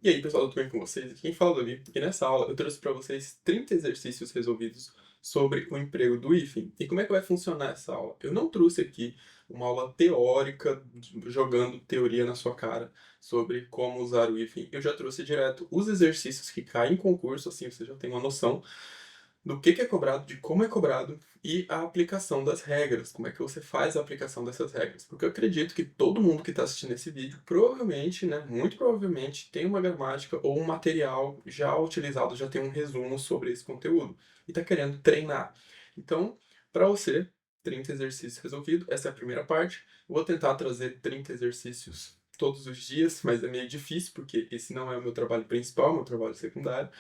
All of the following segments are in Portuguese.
E aí, pessoal, tudo bem com vocês? Aqui quem fala é o Davi, e nessa aula eu trouxe para vocês 30 exercícios resolvidos sobre o emprego do hífen. E como é que vai funcionar essa aula? Eu não trouxe aqui uma aula teórica, jogando teoria na sua cara sobre como usar o hífen. Eu já trouxe direto os exercícios que caem em concurso, assim você já tem uma noção do que é cobrado, de como é cobrado e a aplicação das regras, como é que você faz a aplicação dessas regras. Porque eu acredito que todo mundo que está assistindo esse vídeo provavelmente, né, muito provavelmente, tem uma gramática ou um material já utilizado, já tem um resumo sobre esse conteúdo e está querendo treinar. Então, para você, 30 exercícios resolvidos, essa é a primeira parte. Eu vou tentar trazer 30 exercícios todos os dias, mas é meio difícil porque esse não é o meu trabalho principal, é o meu trabalho secundário.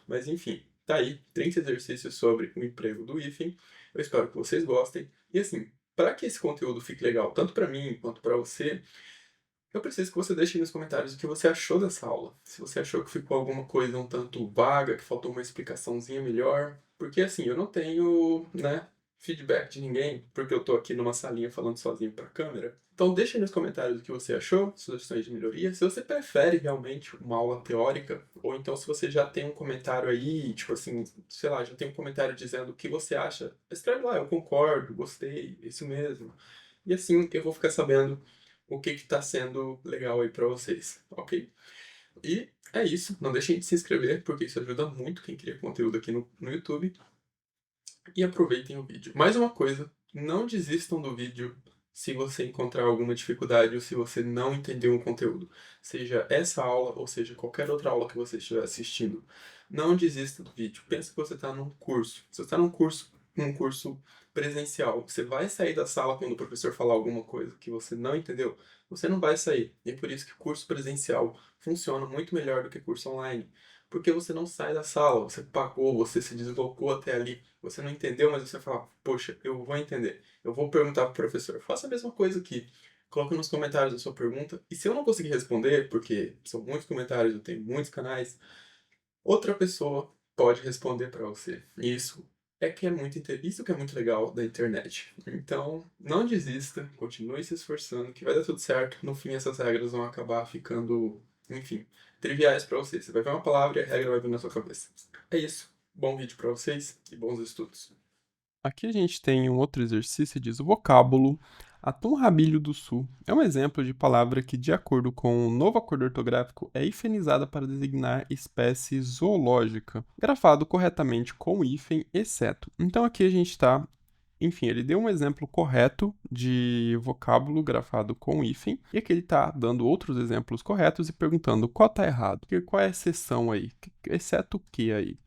Mas enfim, tá aí, 30 exercícios sobre o emprego do hífen. Eu espero que vocês gostem. E assim, para que esse conteúdo fique legal, tanto para mim quanto para você, eu preciso que você deixe aí nos comentários o que você achou dessa aula. Se você achou que ficou alguma coisa um tanto vaga, que faltou uma explicaçãozinha melhor. Porque assim, eu não tenho, né, feedback de ninguém, porque eu tô aqui numa salinha falando sozinho pra câmera. Então deixa aí nos comentários o que você achou, sugestões de melhoria. Se você prefere realmente uma aula teórica, ou então se você já tem um comentário aí, tipo assim, sei lá, já tem um comentário dizendo o que você acha, escreve lá, eu concordo, gostei, isso mesmo. E assim eu vou ficar sabendo o que está sendo legal aí para vocês, ok? E é isso, não deixem de se inscrever, porque isso ajuda muito quem cria conteúdo aqui no YouTube. E aproveitem o vídeo. Mais uma coisa, não desistam do vídeo se você encontrar alguma dificuldade ou se você não entendeu um conteúdo. Seja essa aula ou seja qualquer outra aula que você estiver assistindo. Não desista do vídeo. Pensa que você está num curso. Se você está num curso presencial, você vai sair da sala quando o professor falar alguma coisa que você não entendeu, você não vai sair. E é por isso que curso presencial funciona muito melhor do que curso online. Porque você não sai da sala, você pagou, você se deslocou até ali, você não entendeu, mas você fala, poxa, eu vou entender, eu vou perguntar para o professor. Faça a mesma coisa aqui. Coloque nos comentários a sua pergunta, e se eu não conseguir responder, porque são muitos comentários, eu tenho muitos canais, outra pessoa pode responder para você. E isso que é muito legal da internet. Então, não desista, continue se esforçando, que vai dar tudo certo. No fim, essas regras vão acabar ficando, enfim, triviais para você. Você vai ver uma palavra e a regra vai vir na sua cabeça. É isso. Bom vídeo para vocês e bons estudos. Aqui a gente tem um outro exercício, diz o vocábulo. Atum rabilho do sul é um exemplo de palavra que, de acordo com o novo acordo ortográfico, é hifenizada para designar espécie zoológica, grafado corretamente com hífen, exceto. Então aqui a gente está. Enfim, ele deu um exemplo correto de vocábulo grafado com hífen, e aqui ele está dando outros exemplos corretos e perguntando qual está errado, qual é a exceção aí, exceto o que aí.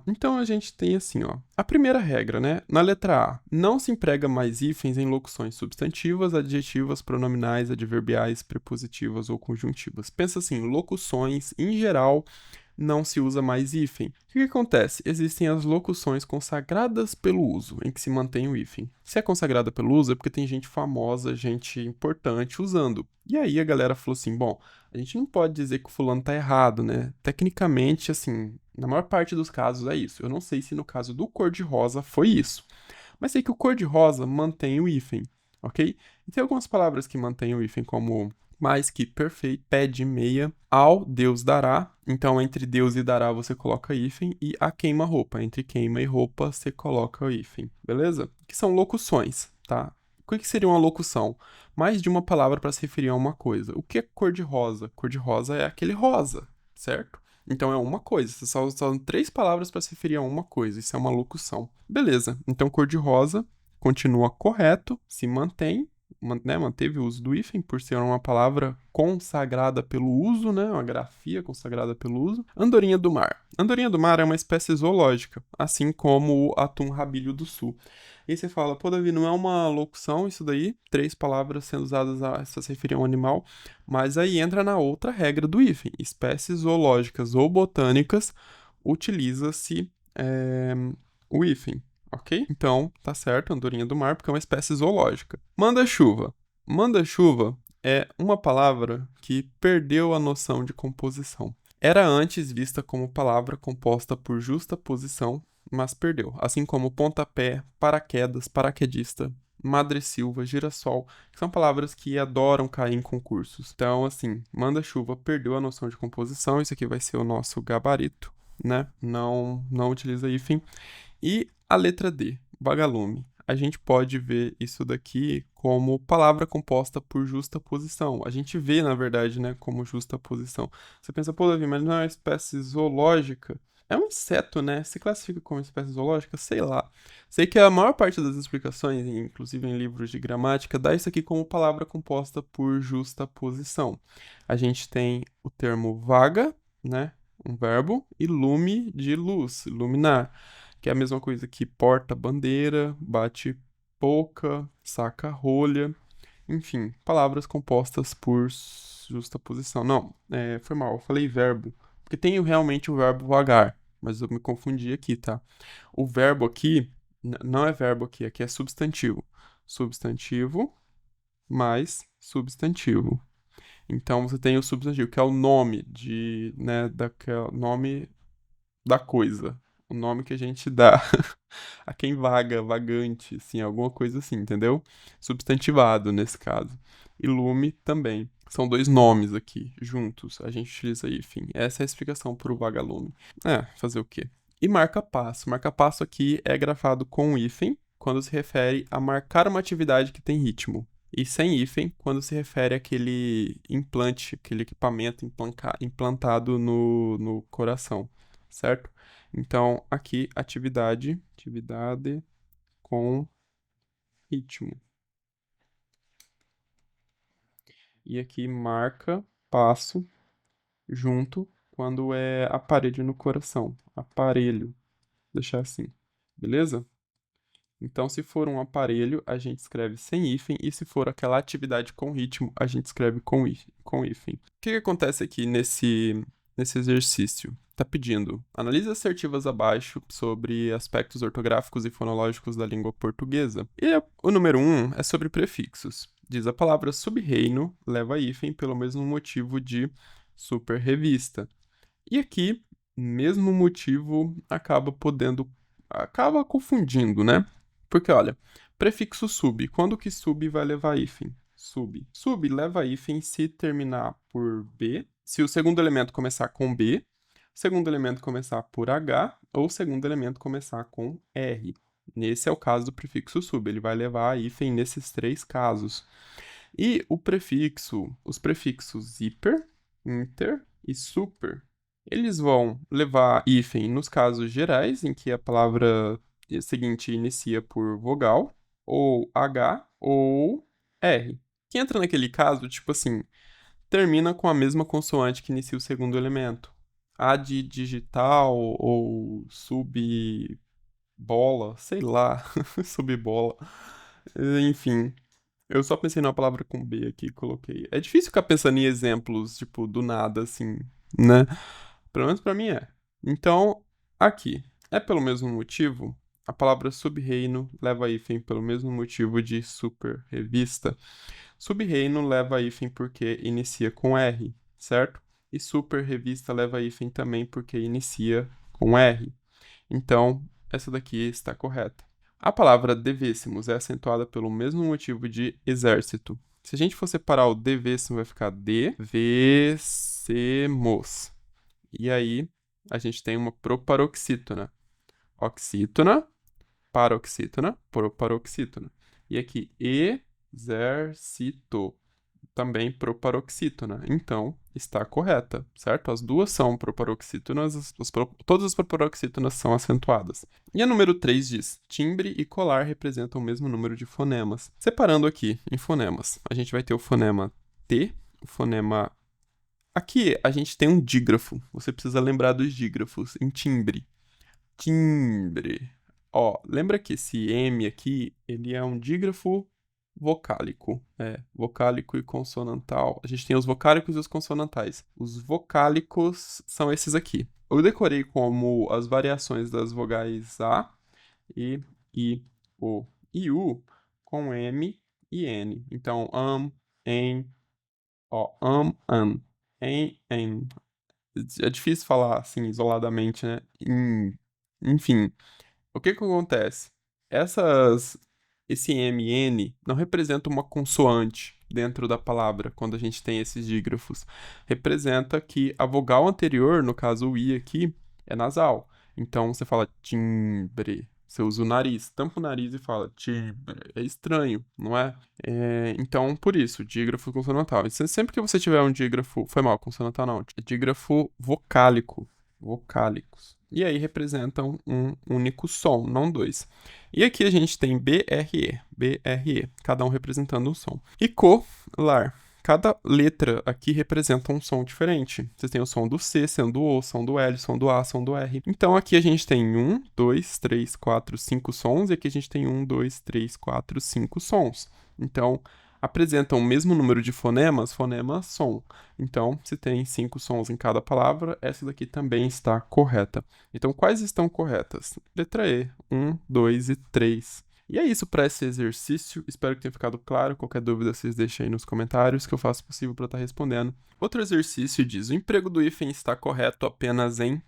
Então a gente tem assim, ó, a primeira regra, né? Na letra A, não se emprega mais hífens em locuções substantivas, adjetivas, pronominais, adverbiais, prepositivas ou conjuntivas. Pensa assim, locuções em geral não se usa mais hífen. O que acontece? Existem as locuções consagradas pelo uso, em que se mantém o hífen. Se é consagrada pelo uso, é porque tem gente famosa, gente importante usando. E aí a galera falou assim: bom, a gente não pode dizer que o fulano tá errado, né? Tecnicamente, assim, na maior parte dos casos é isso. Eu não sei se no caso do cor-de-rosa foi isso. Mas sei que o cor-de-rosa mantém o hífen, ok? E tem algumas palavras que mantêm o hífen, como mais que perfeito, pé de meia, ao Deus dará. Então, entre Deus e dará você coloca hífen, e a queima-roupa. Entre queima e roupa você coloca o hífen, beleza? Que são locuções, tá? O que seria uma locução? Mais de uma palavra para se referir a uma coisa. O que é cor-de-rosa? Cor-de-rosa é aquele rosa, certo? Então é uma coisa. Você só usando três palavras para se referir a uma coisa. Isso é uma locução. Beleza. Então cor-de-rosa continua correto, se mantém, né, manteve o uso do hífen por ser uma palavra consagrada pelo uso, né, uma grafia consagrada pelo uso. Andorinha do mar. Andorinha do mar é uma espécie zoológica, assim como o atum rabilho do sul. E aí você fala, pô, Davi, não é uma locução isso daí? Três palavras sendo usadas a se referir a um animal. Mas aí entra na outra regra do hífen. Espécies zoológicas ou botânicas utiliza-se o hífen, ok? Então, tá certo, andorinha do mar, porque é uma espécie zoológica. Manda-chuva. Manda-chuva é uma palavra que perdeu a noção de composição. Era antes vista como palavra composta por justa posição, mas perdeu. Assim como pontapé, paraquedas, paraquedista, madressilva, girassol, que são palavras que adoram cair em concursos. Então, assim, manda-chuva perdeu a noção de composição, isso aqui vai ser o nosso gabarito, né? Não utiliza hífen. E a letra D, vagalume. A gente pode ver isso daqui como palavra composta por justaposição. A gente vê, na verdade, né, como justaposição. Você pensa, pô, Davi, mas não é uma espécie zoológica? É um inseto, né? Se classifica como espécie zoológica? Sei lá. Sei que a maior parte das explicações, inclusive em livros de gramática, dá isso aqui como palavra composta por justaposição. A gente tem o termo vaga, né? Um verbo, e lume de luz, iluminar, que é a mesma coisa que porta-bandeira, bate-boca, saca-rolha, enfim, palavras compostas por justaposição. Não, foi mal, eu falei verbo, porque tem realmente o verbo vagar, mas eu me confundi aqui, tá? O verbo aqui, não é verbo aqui, aqui é substantivo. Substantivo mais substantivo. Então você tem o substantivo, que é o nome nome da coisa. O nome que a gente dá a quem vaga, vagante, assim, alguma coisa assim, entendeu? Substantivado nesse caso. E lume também. São dois nomes aqui, juntos. A gente utiliza hífen. Essa é a explicação para o vagalume. Fazer o quê? E marca-passo. Marca-passo aqui é grafado com hífen quando se refere a marcar uma atividade que tem ritmo. E sem hífen quando se refere àquele implante, aquele equipamento implantado no coração, certo? Então, aqui, atividade com ritmo. E aqui, marca, passo, junto, quando é aparelho no coração. Aparelho, deixar assim, beleza? Então, se for um aparelho, a gente escreve sem hífen, e se for aquela atividade com ritmo, a gente escreve com hífen. O que acontece aqui nesse exercício? Tá pedindo, analise assertivas abaixo sobre aspectos ortográficos e fonológicos da língua portuguesa. O número 1 é sobre prefixos. Diz a palavra sub-reino leva hífen pelo mesmo motivo de super revista. E aqui, mesmo motivo acaba confundindo, né? Porque olha, prefixo sub, quando que sub vai levar hífen? Sub. Sub leva hífen se terminar por B, se o segundo elemento começar com B, o segundo elemento começar por H ou o segundo elemento começar com R. Nesse é o caso do prefixo sub, ele vai levar hífen nesses três casos. E os prefixos hiper, inter e super, eles vão levar hífen nos casos gerais, em que a palavra seguinte inicia por vogal, ou H, ou R. Que entra naquele caso, tipo assim, termina com a mesma consoante que inicia o segundo elemento. A de digital, ou sub-bola, sei lá, sub-bola, enfim. Eu só pensei numa palavra com B aqui e coloquei. É difícil ficar pensando em exemplos, tipo, do nada, assim, né? Pelo menos pra mim é. Então, aqui, é pelo mesmo motivo, a palavra sub-reino leva hífen pelo mesmo motivo de super revista. Sub-reino leva hífen porque inicia com R, certo? E super revista leva hífen também porque inicia com R. Então, essa daqui está correta. A palavra devêssemos é acentuada pelo mesmo motivo de exército. Se a gente for separar o devêssemos, vai ficar devêssemos. E aí, a gente tem uma proparoxítona. Oxítona, paroxítona, proparoxítona. E aqui, exército, também proparoxítona. Então, está correta, certo? As duas são proparoxítonas, todas as proparoxítonas são acentuadas. E a número 3 diz: timbre e colar representam o mesmo número de fonemas. Separando aqui em fonemas, a gente vai ter o fonema T, o fonema. Aqui a gente tem um dígrafo. Você precisa lembrar dos dígrafos em timbre. Timbre. Ó, lembra que esse M aqui, ele é um dígrafo vocálico. É, vocálico e consonantal. A gente tem os vocálicos e os consonantais. Os vocálicos são esses aqui. Eu decorei como as variações das vogais A, E, I, O e U com M e N. Então, em, ó, an, em. É difícil falar assim isoladamente, né? Enfim, o que que acontece? Essas esse MN não representa uma consoante dentro da palavra, quando a gente tem esses dígrafos. Representa que a vogal anterior, no caso o I aqui, é nasal. Então você fala timbre. Você usa o nariz, tampa o nariz e fala timbre. É estranho, não é? Então, por isso, dígrafo consonantal. E sempre que você tiver um dígrafo. Foi mal, consonantal não. É dígrafo vocálico. Vocálicos. E aí representam um único som, não dois. E aqui a gente tem BRE, BRE, cada um representando um som. E colar. Cada letra aqui representa um som diferente. Você tem o som do C, sendo o som do L, som do A, som do R. Então aqui a gente tem 1, 2, 3, 4, 5 sons, e aqui a gente tem 1, 2, 3, 4, 5 sons. Então, apresentam o mesmo número de fonemas, fonema, som. Então, se tem 5 sons em cada palavra, essa daqui também está correta. Então, quais estão corretas? Letra E, 1, 2 e 3. E é isso para esse exercício. Espero que tenha ficado claro. Qualquer dúvida, vocês deixem aí nos comentários, que eu faço o possível para estar respondendo. Outro exercício diz: o emprego do hífen está correto apenas em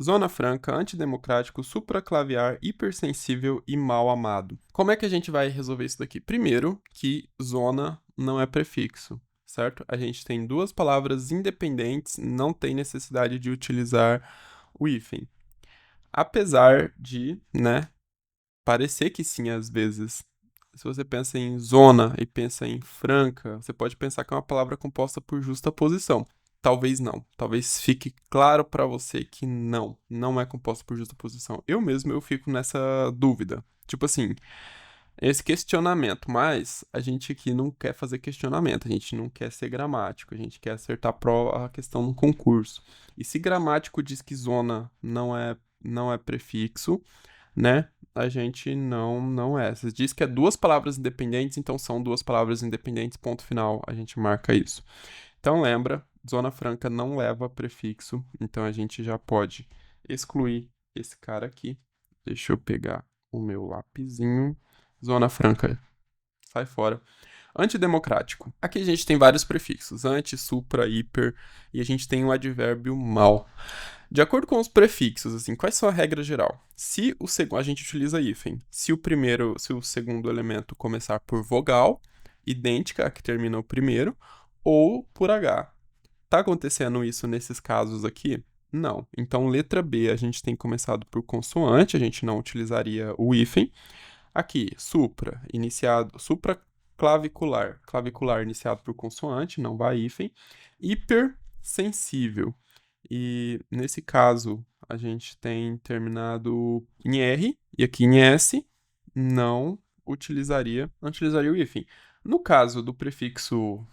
zona franca, antidemocrático, supraclaviar, hipersensível e mal amado. Como é que a gente vai resolver isso daqui? Primeiro, que zona não é prefixo, certo? A gente tem duas palavras independentes, não tem necessidade de utilizar o hífen. Apesar de, né, parecer que sim às vezes. Se você pensa em zona e pensa em franca, você pode pensar que é uma palavra composta por justa posição. Talvez não. Talvez fique claro para você que não é composta por justa posição. Eu mesmo eu fico nessa dúvida. Tipo assim, esse questionamento, mas a gente aqui não quer fazer questionamento, a gente não quer ser gramático, a gente quer acertar a questão no concurso. E se gramático diz que zona não é prefixo, né? A gente não é. Você diz que é duas palavras independentes, então são duas palavras independentes, ponto final, a gente marca isso. Então lembra, zona franca não leva prefixo, então a gente já pode excluir esse cara aqui. Deixa eu pegar o meu lapisinho. Zona franca, sai fora. Antidemocrático. Aqui a gente tem vários prefixos, anti, supra, hiper, e a gente tem o advérbio mal. De acordo com os prefixos, assim, quais são a regra geral? Se o segundo, a gente utiliza hífen. Se o segundo elemento começar por vogal, idêntica a que termina o primeiro, ou por H. Tá acontecendo isso nesses casos aqui? Não. Então, letra B, a gente tem começado por consoante, a gente não utilizaria o hífen. Aqui, supraclavicular, clavicular iniciado por consoante, não vai hífen. Hipersensível. E nesse caso, a gente tem terminado em R, e aqui em S, não utilizaria o hífen. No caso do prefixo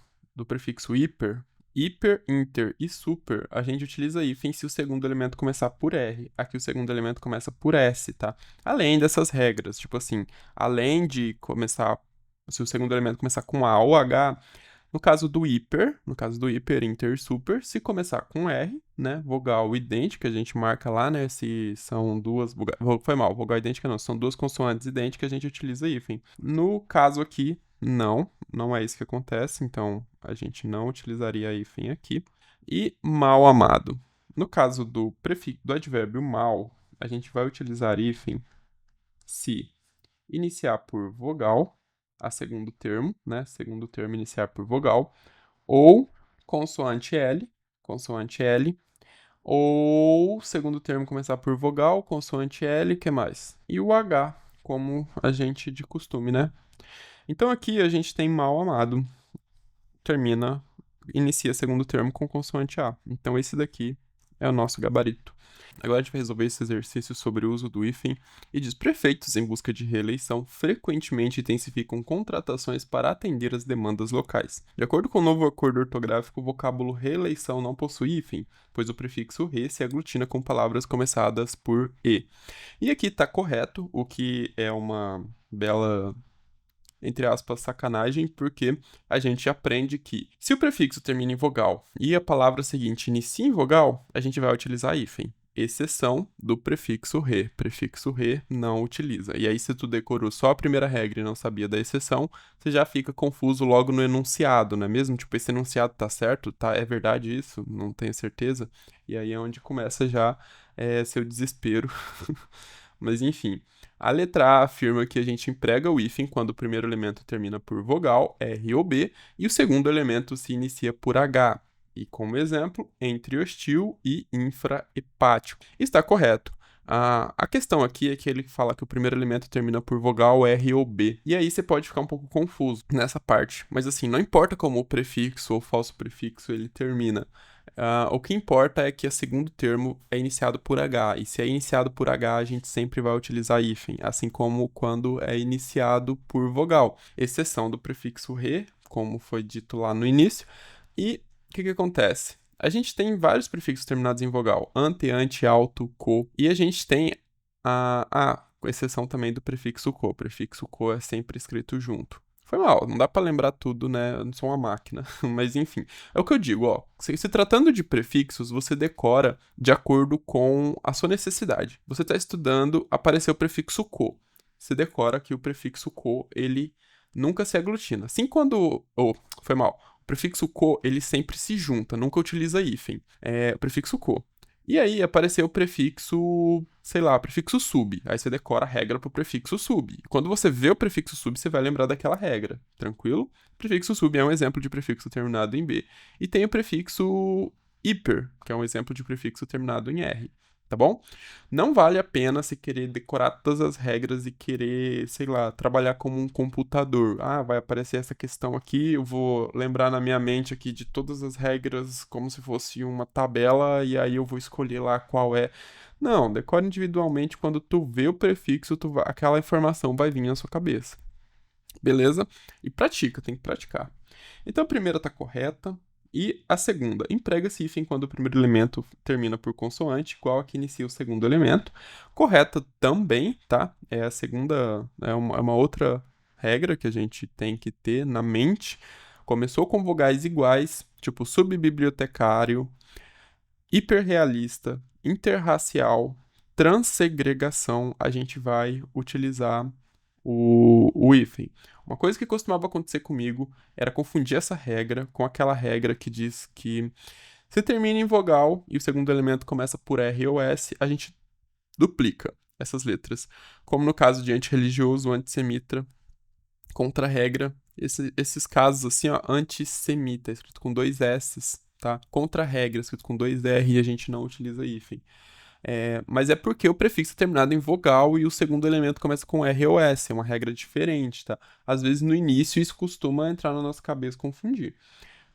hiper, inter e super, a gente utiliza hífen se o segundo elemento começar por R. Aqui o segundo elemento começa por S, tá? Além dessas regras, tipo assim, além de começar, se o segundo elemento começar com A ou H, no caso do hiper, inter e super, se começar com R, né, vogal idêntica, a gente marca lá, né, se são duas, foi mal, vogal idêntica não, são duas consoantes idênticas, a gente utiliza hífen. No caso aqui, não é isso que acontece, então a gente não utilizaria hífen aqui. E mal amado. No caso do prefixo do advérbio mal, a gente vai utilizar hífen se iniciar por vogal, a segundo termo, né? Segundo termo iniciar por vogal, ou consoante L, ou segundo termo começar por vogal, consoante L, que mais? E o H, como a gente de costume, né? Então aqui a gente tem mal amado, inicia segundo termo com consoante A. Então esse daqui é o nosso gabarito. Agora a gente vai resolver esse exercício sobre o uso do hífen e diz: prefeitos em busca de reeleição frequentemente intensificam contratações para atender as demandas locais. De acordo com o novo acordo ortográfico, o vocábulo reeleição não possui hífen, pois o prefixo re se aglutina com palavras começadas por e. E aqui está correto, o que é uma bela, entre aspas, sacanagem, porque a gente aprende que se o prefixo termina em vogal e a palavra seguinte inicia em vogal, a gente vai utilizar hífen. Exceção do prefixo re. Prefixo re não utiliza. E aí, se tu decorou só a primeira regra e não sabia da exceção, você já fica confuso logo no enunciado, não é mesmo? Tipo, esse enunciado tá certo? Tá, é verdade isso? Não tenho certeza. E aí é onde começa já seu desespero. Mas enfim. A letra A afirma que a gente emprega o hífen quando o primeiro elemento termina por vogal, R ou B, e o segundo elemento se inicia por H. E como exemplo, entre hostil e infrahepático. Está correto. A questão aqui é que ele fala que o primeiro elemento termina por vogal R ou B. E aí você pode ficar um pouco confuso nessa parte. Mas assim, não importa como o prefixo ou falso prefixo ele termina. O que importa é que o segundo termo é iniciado por H, e se é iniciado por H, a gente sempre vai utilizar hífen, assim como quando é iniciado por vogal, exceção do prefixo re, como foi dito lá no início. E o que acontece? A gente tem vários prefixos terminados em vogal, ante, alto, co, e a gente tem com exceção também do prefixo co. O prefixo co é sempre escrito junto. Foi mal, não dá pra lembrar tudo, né? Eu não sou uma máquina. Mas enfim, é o que eu digo, ó. Se tratando de prefixos, você decora de acordo com a sua necessidade. Você tá estudando, apareceu o prefixo co. Você decora que o prefixo co, ele nunca se aglutina. Assim quando... foi mal. O prefixo co, ele sempre se junta, nunca utiliza hífen. É o prefixo co. E aí apareceu o prefixo, sei lá, prefixo sub. Aí você decora a regra pro prefixo sub. E quando você vê o prefixo sub, você vai lembrar daquela regra, tranquilo? O prefixo sub é um exemplo de prefixo terminado em B. E tem o prefixo hiper, que é um exemplo de prefixo terminado em R. Tá bom? Não vale a pena você querer decorar todas as regras e querer, sei lá, trabalhar como um computador. Ah, vai aparecer essa questão aqui, eu vou lembrar na minha mente aqui de todas as regras como se fosse uma tabela e aí eu vou escolher lá qual é. Não, decora individualmente, quando tu vê o prefixo, aquela informação vai vir na sua cabeça. Beleza? E pratica, tem que praticar. Então a primeira tá correta. E a segunda, emprega-se hífen quando o primeiro elemento termina por consoante, igual a que inicia o segundo elemento. Correta também, tá? É a segunda, é uma outra regra que a gente tem que ter na mente. Começou com vogais iguais, tipo subbibliotecário, hiperrealista, interracial, transsegregação, a gente vai utilizar o hífen. Uma coisa que costumava acontecer comigo era confundir essa regra com aquela regra que diz que se termina em vogal e o segundo elemento começa por R ou S, a gente duplica essas letras. Como no caso de antirreligioso, antissemita, contra-regra. Esses casos assim, ó, antissemita, escrito com dois S's, tá? Contra-regra, escrito com dois R e a gente não utiliza hífen. Mas é porque o prefixo é terminado em vogal e o segundo elemento começa com R ou S, é uma regra diferente, tá? Às vezes no início isso costuma entrar na nossa cabeça e confundir.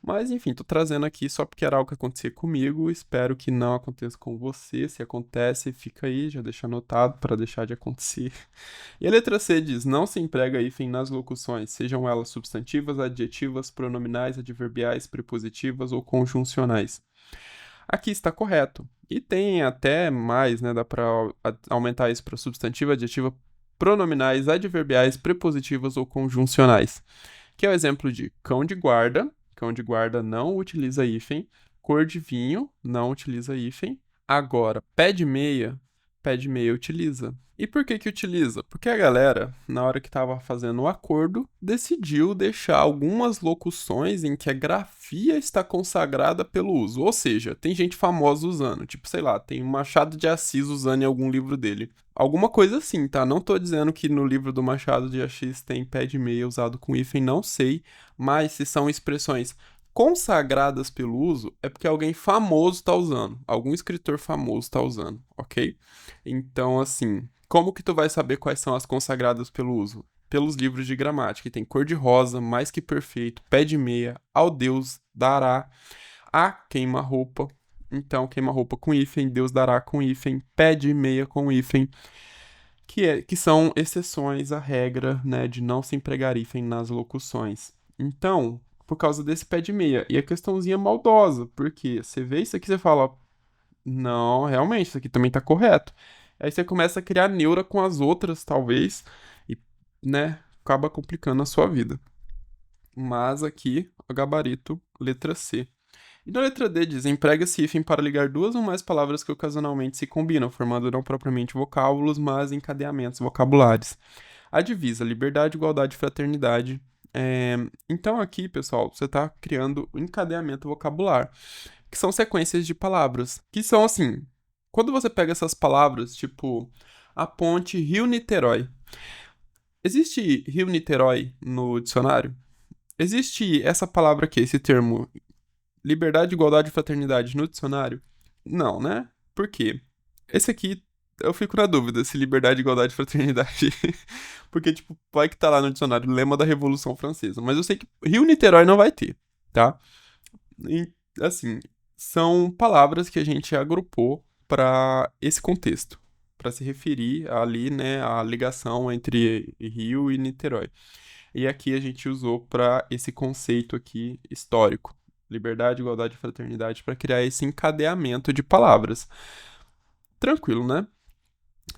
Mas enfim, tô trazendo aqui só porque era algo que acontecia comigo, espero que não aconteça com você. Se acontece, fica aí, já deixa anotado para deixar de acontecer. E a letra C diz: não se emprega hífen nas locuções, sejam elas substantivas, adjetivas, pronominais, adverbiais, prepositivas ou conjuncionais. Aqui está correto. E tem até mais, né? Dá para aumentar isso para substantivo, adjetiva, pronominais, adverbiais, prepositivas ou conjuncionais. Que é o exemplo de cão de guarda. Cão de guarda não utiliza hífen. Cor de vinho não utiliza hífen. Agora, pé de meia utiliza. E por que que utiliza? Porque a galera, na hora que estava fazendo o acordo, decidiu deixar algumas locuções em que a grafia está consagrada pelo uso. Ou seja, tem gente famosa usando, tipo, sei lá, tem Machado de Assis usando em algum livro dele. Alguma coisa assim, tá? Não tô dizendo que no livro do Machado de Assis tem pé de meia usado com hífen, não sei, mas se são expressões consagradas pelo uso, é porque alguém famoso está usando, algum escritor famoso está usando, ok? Então, assim, como que tu vai saber quais são as consagradas pelo uso? Pelos livros de gramática, que tem cor de rosa, mais que perfeito, pé de meia, ao Deus dará, a queima-roupa. Então, queima-roupa com hífen, Deus dará com hífen, pé de meia com hífen, que são exceções à regra, né, de não se empregar hífen nas locuções. Então, por causa desse pé de meia. E a questãozinha maldosa, porque você vê isso aqui e você fala, não, realmente, isso aqui também tá correto. Aí você começa a criar neura com as outras, talvez, e, né, acaba complicando a sua vida. Mas aqui, o gabarito, letra C. E na letra D diz: emprega-se hífen para ligar duas ou mais palavras que ocasionalmente se combinam, formando não propriamente vocábulos, mas encadeamentos vocabulares. A divisa: liberdade, igualdade, fraternidade. Então aqui, pessoal, você está criando um encadeamento vocabular, que são sequências de palavras, que são assim, quando você pega essas palavras, tipo, A ponte Rio-Niterói. Existe Rio-Niterói no dicionário? Existe essa palavra aqui, esse termo, liberdade, igualdade e fraternidade no dicionário? Não, né? Por quê? Esse aqui eu fico na dúvida se liberdade, igualdade e fraternidade. Porque, tipo, vai que tá lá no dicionário, lema da Revolução Francesa. Mas eu sei que Rio-Niterói não vai ter, tá? E, assim, são palavras que a gente agrupou para esse contexto, para se referir ali, né, à ligação entre Rio e Niterói. E aqui a gente usou para esse conceito aqui histórico, liberdade, igualdade e fraternidade, para criar esse encadeamento de palavras. Tranquilo, né?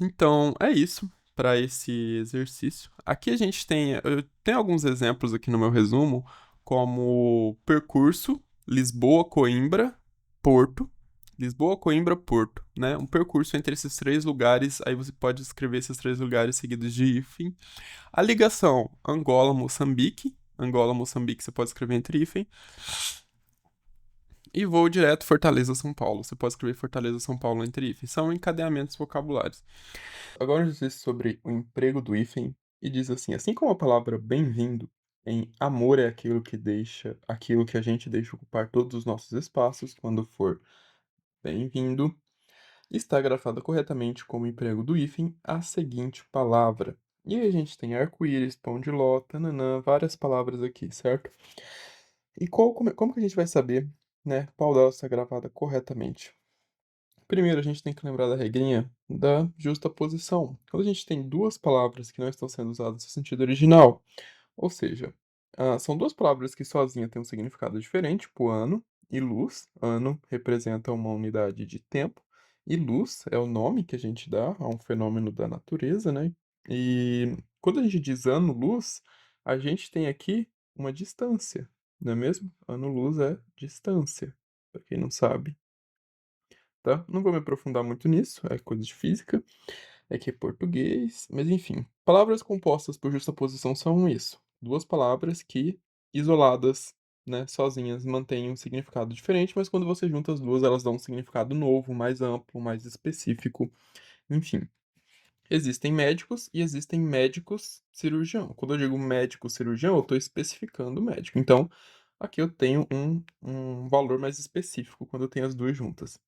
Então, é isso para esse exercício. Aqui a gente tem, eu tenho alguns exemplos aqui no meu resumo, como percurso Lisboa, Coimbra, Porto. Lisboa, Coimbra, Porto, né? Um percurso entre esses três lugares, aí você pode escrever esses três lugares seguidos de hífen. A ligação Angola-Moçambique, Angola-Moçambique você pode escrever entre hífen. E voo direto Fortaleza-São Paulo, você pode escrever Fortaleza-São Paulo entre hífen. São encadeamentos vocabulários. Agora eu disse sobre o emprego do hífen e diz assim como a palavra bem-vindo em amor é aquilo que a gente deixa ocupar todos os nossos espaços quando for bem-vindo, está grafada corretamente como emprego do hífen a seguinte palavra. E aí a gente tem arco-íris, pão de ló, tananã, várias palavras aqui, certo? E como que a gente vai saber, né, qual delas está gravada corretamente? Primeiro, a gente tem que lembrar da regrinha da justa posição. Quando a gente tem duas palavras que não estão sendo usadas no sentido original, ou seja, são duas palavras que sozinhas têm um significado diferente, tipo ano e luz. Ano representa uma unidade de tempo, e luz é o nome que a gente dá a um fenômeno da natureza, né? E quando a gente diz ano-luz, a gente tem aqui uma distância, não é mesmo? Ano-luz é distância, para quem não sabe, tá? Não vou me aprofundar muito nisso, é coisa de física, é que é português, mas enfim. Palavras compostas por justaposição são isso. Duas palavras que, isoladas, né, sozinhas, mantêm um significado diferente, mas quando você junta as duas, elas dão um significado novo, mais amplo, mais específico, enfim. Existem médicos e existem médicos cirurgião. Quando eu digo médico cirurgião, eu estou especificando o médico. Então, aqui eu tenho um valor mais específico quando eu tenho as duas juntas.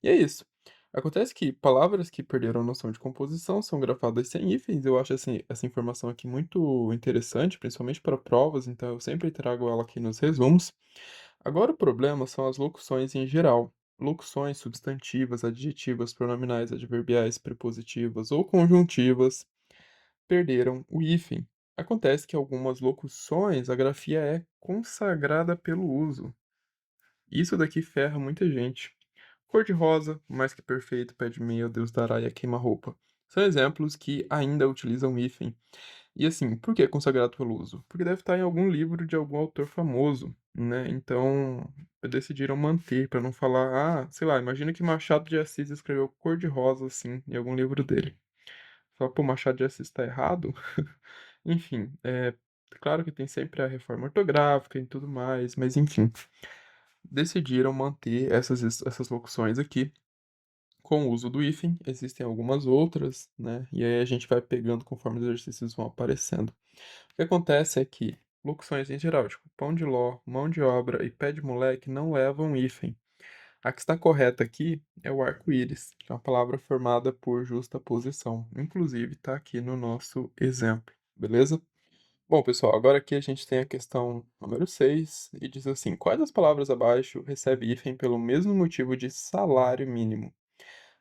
E é isso. Acontece que palavras que perderam a noção de composição são grafadas sem hífens. Eu acho assim, essa informação aqui muito interessante, principalmente para provas, então eu sempre trago ela aqui nos resumos. Agora o problema são as locuções em geral. Locuções substantivas, adjetivas, pronominais, adverbiais, prepositivas ou conjuntivas perderam o hífen. Acontece que algumas locuções a grafia é consagrada pelo uso. Isso daqui ferra muita gente. Cor-de-rosa, mais que perfeito, pé de meia, Deus dará e a queima-roupa. São exemplos que ainda utilizam hífen. E assim, por que é consagrado pelo uso? Porque deve estar em algum livro de algum autor famoso, né? Então, decidiram manter, para não falar, sei lá, imagina que Machado de Assis escreveu cor-de-rosa, assim, em algum livro dele. Só, pô, Machado de Assis está errado? Enfim, claro que tem sempre a reforma ortográfica e tudo mais, mas enfim, decidiram manter essas locuções aqui com o uso do hífen. Existem algumas outras, né? E aí a gente vai pegando conforme os exercícios vão aparecendo. O que acontece é que locuções em geral, tipo pão de ló, mão de obra e pé de moleque não levam hífen. A que está correta aqui é o arco-íris, que é uma palavra formada por justa posição. Inclusive, está aqui no nosso exemplo, beleza? Bom, pessoal, agora aqui a gente tem a questão número 6 e diz assim: quais das palavras abaixo recebe hífen pelo mesmo motivo de salário mínimo?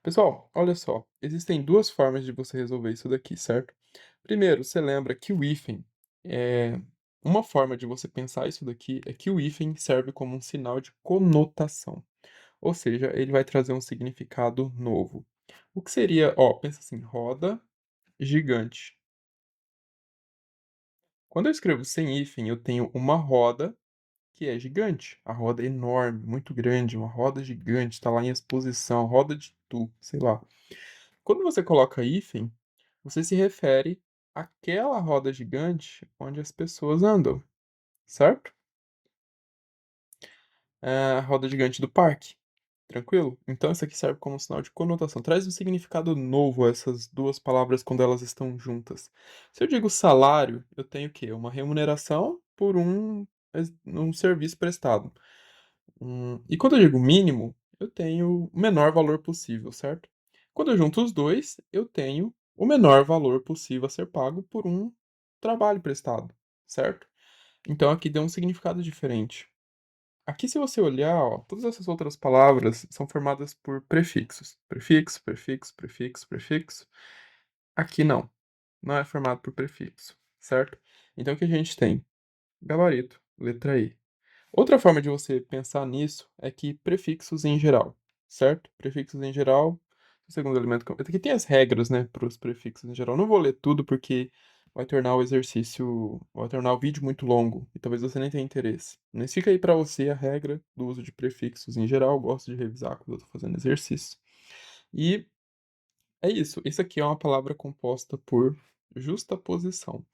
Pessoal, olha só, existem duas formas de você resolver isso daqui, certo? Primeiro, você lembra que o hífen é uma forma de você pensar isso daqui é que o hífen serve como um sinal de conotação, ou seja, ele vai trazer um significado novo. O que seria, pensa assim, roda gigante. Quando eu escrevo sem hífen, eu tenho uma roda que é gigante. A roda é enorme, muito grande, uma roda gigante, está lá em exposição, roda de tu, sei lá. Quando você coloca hífen, você se refere àquela roda gigante onde as pessoas andam, certo? É a roda gigante do parque. Tranquilo? Então isso aqui serve como sinal de conotação. Traz um significado novo a essas duas palavras quando elas estão juntas. Se eu digo salário, eu tenho o quê? Uma remuneração por um serviço prestado. E quando eu digo mínimo, eu tenho o menor valor possível, certo? Quando eu junto os dois, eu tenho o menor valor possível a ser pago por um trabalho prestado, certo? Então aqui deu um significado diferente. Aqui, se você olhar, ó, todas essas outras palavras são formadas por prefixos. Prefixo, prefixo, prefixo, prefixo. Aqui não. Não é formado por prefixo, certo? Então, o que a gente tem? Gabarito, letra I. Outra forma de você pensar nisso é que prefixos em geral, certo? Prefixos em geral, o segundo elemento. Aqui tem as regras, né, para os prefixos em geral. Não vou ler tudo porque vai tornar o vídeo muito longo e talvez você nem tenha interesse. Mas fica aí para você a regra do uso de prefixos em geral. Eu gosto de revisar quando eu estou fazendo exercício. E é isso. Isso aqui é uma palavra composta por justaposição.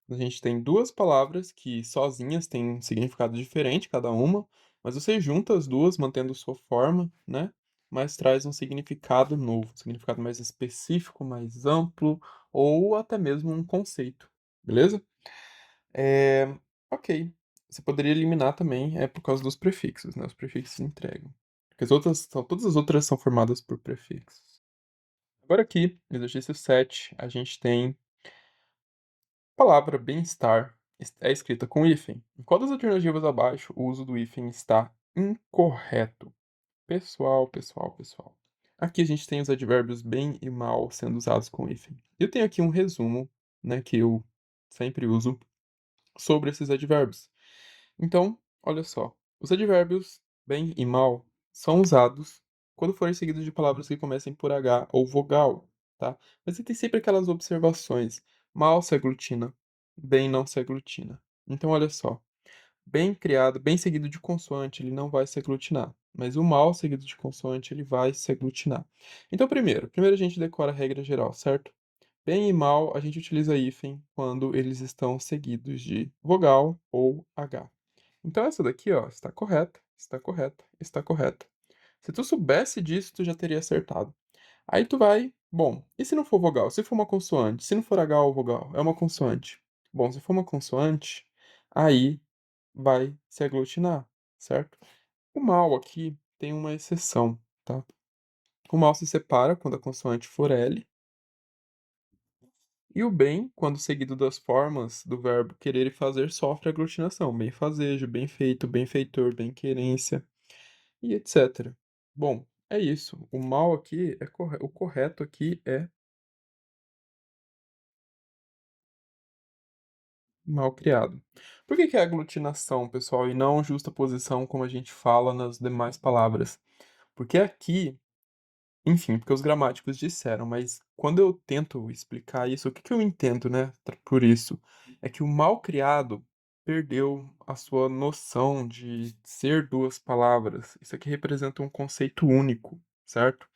A gente tem duas palavras que sozinhas têm um significado diferente, cada uma, mas você junta as duas, mantendo sua forma, né? Mas traz um significado novo, um significado mais específico, mais amplo, ou até mesmo um conceito, beleza? É, ok. Você poderia eliminar também, por causa dos prefixos, né? Os prefixos entregam. Porque todas as outras são formadas por prefixos. Agora aqui, no exercício 7, a gente tem palavra bem-estar é escrita com hífen. Em qual das alternativas abaixo o uso do hífen está incorreto? Pessoal, pessoal, pessoal. Aqui a gente tem os advérbios bem e mal sendo usados com hífen. Eu tenho aqui um resumo, né, que eu sempre uso sobre esses advérbios. Então, olha só. Os advérbios bem e mal são usados quando forem seguidos de palavras que comecem por H ou vogal, tá? Mas tem sempre aquelas observações. Mal se aglutina, bem não se aglutina. Então, olha só. Bem criado, bem seguido de consoante, ele não vai se aglutinar. Mas o mal seguido de consoante, ele vai se aglutinar. Então, primeiro a gente decora a regra geral, certo? Bem e mal, a gente utiliza hífen quando eles estão seguidos de vogal ou H. Então essa daqui, ó, está correta, está correta, está correta. Se tu soubesse disso, tu já teria acertado. Aí tu vai, bom, e se não for vogal? Se for uma consoante? Se não for H ou vogal? É uma consoante. Bom, se for uma consoante, aí vai se aglutinar, certo? O mal aqui tem uma exceção, tá? O mal se separa quando a consoante for L, e o bem, quando seguido das formas do verbo querer e fazer, sofre aglutinação. Benfazejo, benfeito, benfeitor, benquerência e etc. Bom, é isso. O mal aqui é o correto aqui é mal criado. Por que que é aglutinação, pessoal, e não justa posição como a gente fala nas demais palavras? Porque aqui, enfim, porque os gramáticos disseram, mas quando eu tento explicar isso, o que que eu entendo, né, por isso? É que o mal criado perdeu a sua noção de ser duas palavras. Isso aqui representa um conceito único, certo?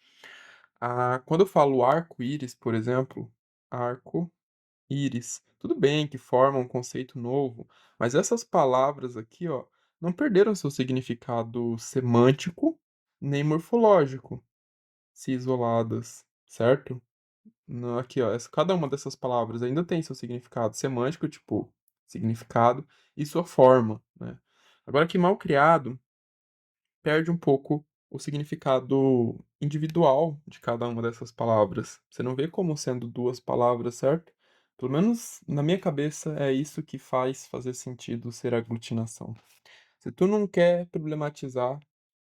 Quando eu falo arco-íris, por exemplo, arco-íris, tudo bem que forma um conceito novo, mas essas palavras aqui, ó, não perderam seu significado semântico nem morfológico, se isoladas, certo? Aqui, ó, cada uma dessas palavras ainda tem seu significado semântico, tipo, significado, e sua forma, né? Agora que mal criado perde um pouco o significado individual de cada uma dessas palavras. Você não vê como sendo duas palavras, certo? Pelo menos na minha cabeça é isso que faz fazer sentido ser aglutinação. Se tu não quer problematizar,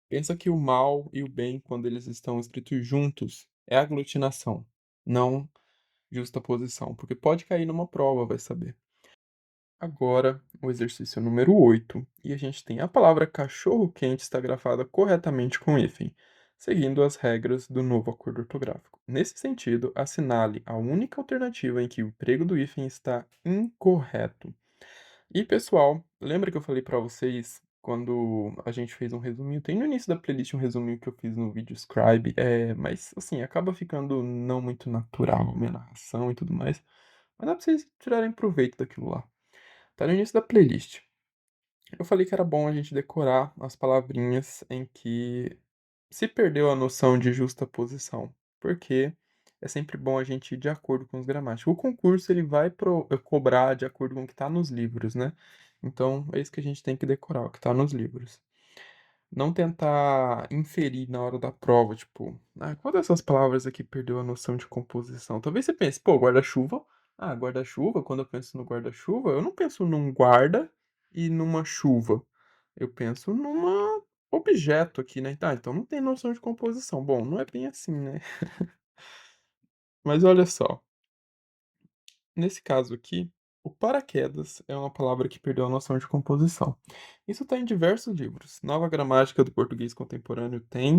pensa que o mal e o bem, quando eles estão escritos juntos, é aglutinação, não justaposição, porque pode cair numa prova, vai saber. Agora, o exercício número 8, e a gente tem a palavra cachorro-quente está grafada corretamente com hífen, seguindo as regras do novo acordo ortográfico. Nesse sentido, assinale a única alternativa em que o emprego do hífen está incorreto. E pessoal, lembra que eu falei para vocês quando a gente fez um resuminho? Tem no início da playlist um resuminho que eu fiz no vídeo Scribe, mas assim, acaba ficando não muito natural, minha narração e tudo mais. Mas dá pra vocês tirarem proveito daquilo lá. Tá no início da playlist. Eu falei que era bom a gente decorar as palavrinhas em que se perdeu a noção de justa posição, porque é sempre bom a gente ir de acordo com os gramáticos. O concurso ele vai cobrar de acordo com o que está nos livros, né? Então é isso que a gente tem que decorar, o que está nos livros. Não tentar inferir na hora da prova, tipo, qual dessas palavras aqui perdeu a noção de composição? Talvez você pense, pô, guarda-chuva. Ah, guarda-chuva, quando eu penso no guarda-chuva, eu não penso num guarda e numa chuva. Eu penso numa objeto aqui, né? Tá, então não tem noção de composição. Bom, não é bem assim, né? Mas olha só. Nesse caso aqui, o paraquedas é uma palavra que perdeu a noção de composição. Isso está em diversos livros. Nova Gramática do Português Contemporâneo tem,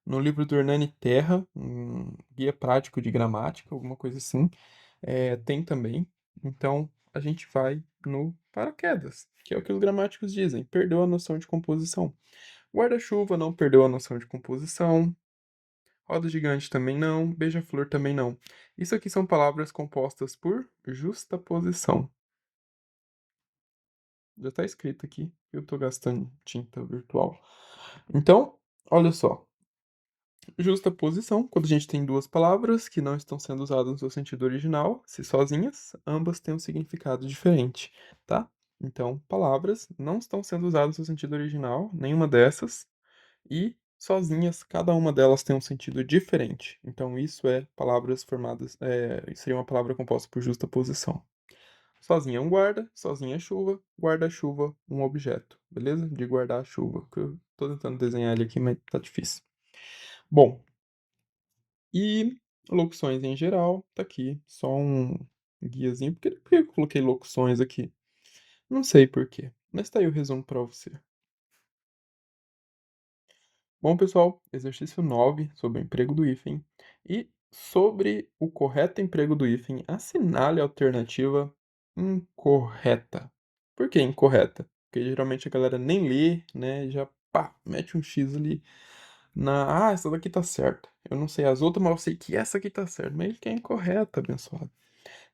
no livro do Hernani Terra, um guia prático de gramática, alguma coisa assim, tem também. Então, a gente vai no paraquedas, que é o que os gramáticos dizem, perdeu a noção de composição. Guarda-chuva não perdeu a noção de composição. Roda gigante também não, beija-flor também não. Isso aqui são palavras compostas por justaposição. Já está escrito aqui, eu estou gastando tinta virtual. Então, olha só. Justaposição, quando a gente tem duas palavras que não estão sendo usadas no seu sentido original, se sozinhas, ambas têm um significado diferente, tá? Então, palavras não estão sendo usadas no seu sentido original, nenhuma dessas, e sozinhas, cada uma delas tem um sentido diferente. Então, isso é palavras formadas, seria uma palavra composta por justa posição. Sozinha é um guarda, sozinha é chuva, guarda-chuva, um objeto, beleza? De guardar a chuva, que eu tô tentando desenhar ele aqui, mas tá difícil. Bom, e locuções em geral, tá aqui, só um guiazinho. Por que eu coloquei locuções aqui? Não sei por quê, mas tá aí o resumo para você. Bom, pessoal, exercício 9 sobre o emprego do hífen. E sobre o correto emprego do hífen, assinale a alternativa incorreta. Por que incorreta? Porque geralmente a galera nem lê, né? E já pá, mete um X ali na. Ah, essa daqui tá certa. Eu não sei as outras, mas eu sei que essa aqui tá certa. Mas ele que é incorreta, abençoado.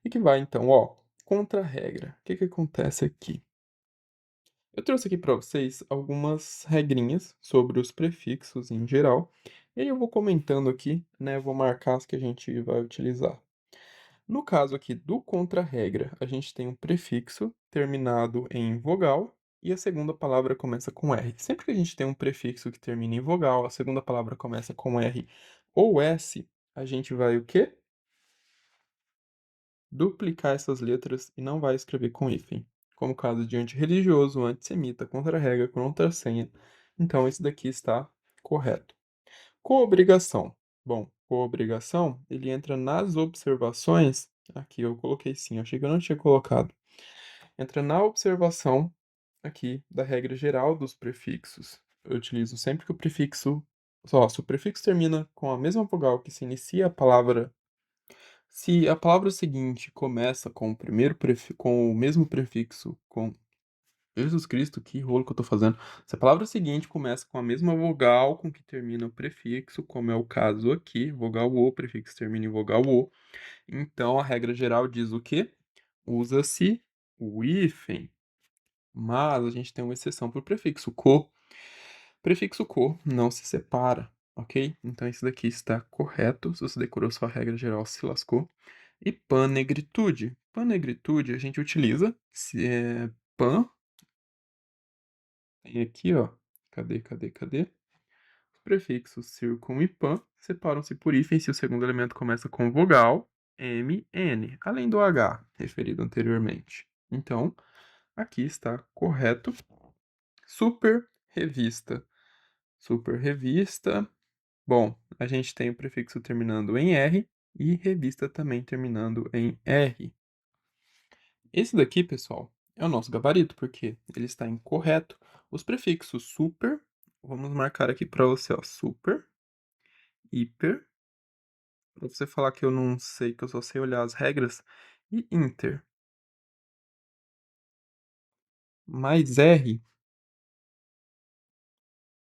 E que vai então, ó. Contra-regra. O que que acontece aqui? Eu trouxe aqui para vocês algumas regrinhas sobre os prefixos em geral, e aí eu vou comentando aqui, né, vou marcar as que a gente vai utilizar. No caso aqui do contra-regra, a gente tem um prefixo terminado em vogal e a segunda palavra começa com R. Sempre que a gente tem um prefixo que termina em vogal, a segunda palavra começa com R ou S, a gente vai o quê? Duplicar essas letras e não vai escrever com hífen, como o caso de antirreligioso, antissemita, contra-regra, contra-senha. Então, esse daqui está correto. Coobrigação. Bom, coobrigação, ele entra nas observações. Aqui eu coloquei sim, achei que eu não tinha colocado. Entra na observação aqui da regra geral dos prefixos. Eu utilizo sempre que o prefixo. Só, se o prefixo termina com a mesma vogal que se inicia a palavra. Se a palavra seguinte começa com o com o mesmo prefixo, com Jesus Cristo, que rolo que eu tô fazendo. Se a palavra seguinte começa com a mesma vogal com que termina o prefixo, como é o caso aqui, vogal O, prefixo termina em vogal O, então a regra geral diz o quê? Usa-se o hífen. Mas a gente tem uma exceção para o prefixo co. Prefixo co não se separa, ok? Então isso daqui está correto. Se você decorou sua regra geral, se lascou. E pannegritude. Pannegritude a gente utiliza se é pan, tem aqui, ó. Cadê? Os prefixos circum e pan separam-se por hífen se o segundo elemento começa com vogal, M, N, além do H, referido anteriormente. Então, aqui está correto. Super revista. Super revista. Bom, a gente tem o prefixo terminando em R e revista também terminando em R. Esse daqui, pessoal, é o nosso gabarito, porque ele está incorreto. Os prefixos super, vamos marcar aqui para você, ó, super, hiper, para você falar que eu não sei, que eu só sei olhar as regras, e inter. Mais R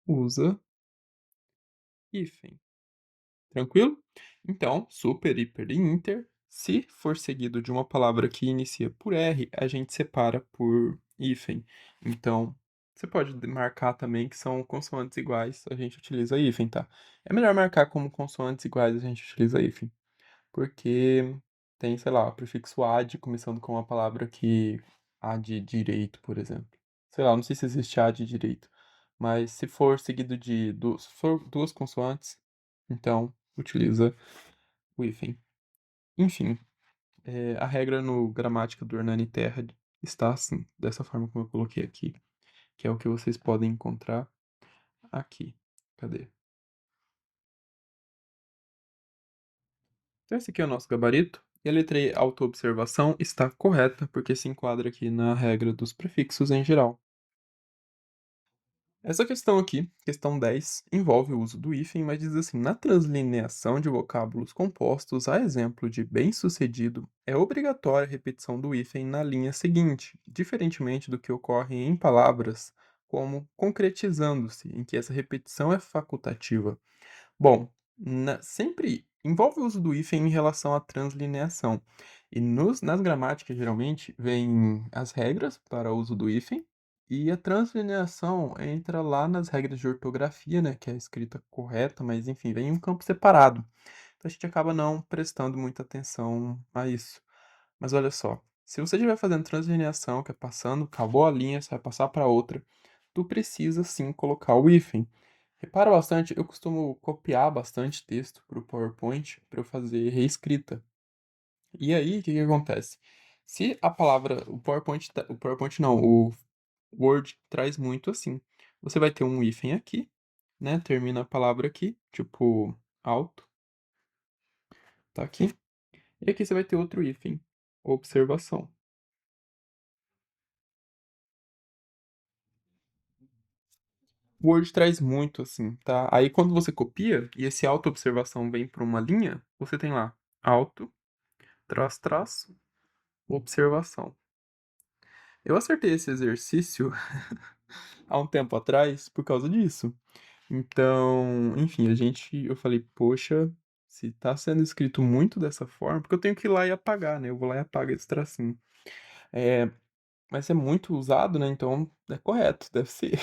usa hífen. Tranquilo? Então, super, hiper e inter, se for seguido de uma palavra que inicia por R, a gente separa por hífen. Então, Você pode marcar também que são consoantes iguais, a gente utiliza hífen, tá? É melhor marcar como consoantes iguais, a gente utiliza hífen. Porque tem, sei lá, o prefixo ad começando com uma palavra que a de direito, por exemplo. Sei lá, não sei se existe a de direito. Mas se for seguido de duas, se for duas consoantes, então utiliza o hífen. Enfim, a regra no gramática do Hernani Terra está assim, dessa forma como eu coloquei aqui, que é o que vocês podem encontrar aqui. Cadê? Então esse aqui é o nosso gabarito. E a letra E, autoobservação, está correta, porque se enquadra aqui na regra dos prefixos em geral. Essa questão aqui, questão 10, envolve o uso do hífen, mas diz assim: na translineação de vocábulos compostos, a exemplo de bem-sucedido, é obrigatória a repetição do hífen na linha seguinte, diferentemente do que ocorre em palavras como concretizando-se, em que essa repetição é facultativa. Bom, sempre envolve o uso do hífen em relação à translineação. E nas gramáticas, geralmente, vem as regras para o uso do hífen, e a translineação entra lá nas regras de ortografia, né, que é a escrita correta, mas enfim, vem em um campo separado. Então a gente acaba não prestando muita atenção a isso. Mas olha só, se você estiver fazendo translineação, que é passando, acabou a linha, você vai passar para outra, tu precisa sim colocar o hífen. Repara bastante, eu costumo copiar bastante texto para o PowerPoint para eu fazer reescrita. E aí, o que que acontece? Se a palavra, o PowerPoint não, o Word traz muito assim. Você vai ter um hífen aqui, né? Termina a palavra aqui, tipo alto, tá aqui. E aqui você vai ter outro hífen, observação. O Word traz muito assim, tá? Aí quando você copia e esse auto-observação vem para uma linha, você tem lá alto, traço, traço, observação. Eu acertei esse exercício há um tempo atrás por causa disso. Então, enfim, eu falei, poxa, se tá sendo escrito muito dessa forma, porque eu tenho que ir lá e apagar, né? Eu vou lá e apago esse tracinho. É, mas é muito usado, né? Então é correto, deve ser.